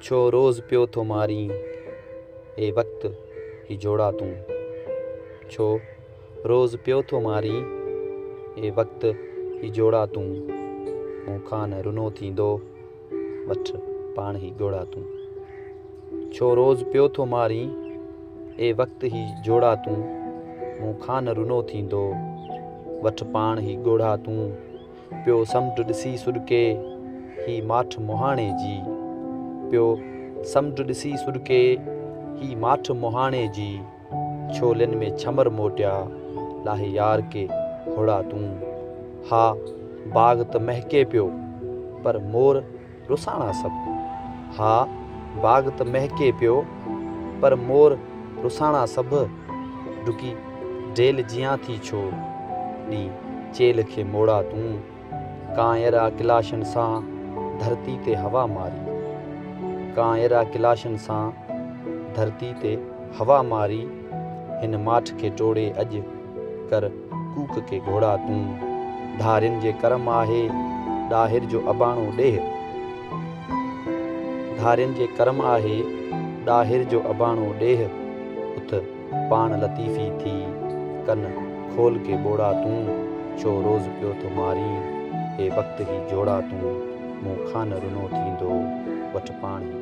छो रोज़ पियो थो मारी ए वक़्त ही जोड़ा तूं। छो रोज़ पियो थो मारी ए वक़्त ही जोड़ा तूं। मूंखां न रुनो थींदो वठ पाण ही ॻोड़ा तूं। छो रोज़ पियो थो मारी ए वक़्त ही जोड़ा तूं। मूंखां न रुनो थींदो वठ पाण ही ॻोड़ा तूं। पियो समुंड ॾिसी सुॾके ही माठ मुहाणे जी। पियो समुंड ॾिसी सुॾके ही माठ मुहाणे जी। छोलनि में छमर मोटिया लाहे यार के होड़ा तूं। हा बाग़ त महके पियो पर मोर रुसाणा सभु। हा बाग़ त महके पियो पर मोर रुसाणा सभु। डुकी डेल जियां थी छो ॾी चेल खे मोड़ा तूं। कांयरा किलाशनि सां धरती ते हवा मारी। कांयरा किलाशनि सां धरती ते हवा मारी। हिन माठ खे टोड़े अॼु कर कूक के घोड़ा तूं। धारियुनि जे करम आहे ॾाहिर जो अबाणो ॾेह। धारियुनि जे करम आहे ॾाहिर जो अबाणो ॾेह। उथ पाण लतीफ़ी थी कन खोल के ॿोड़ा तूं। छो रोज़ पियो थो मारी ए वक़्त ही जोड़ा तूं। मूंखां न रुनो थींदो वठ पाण ही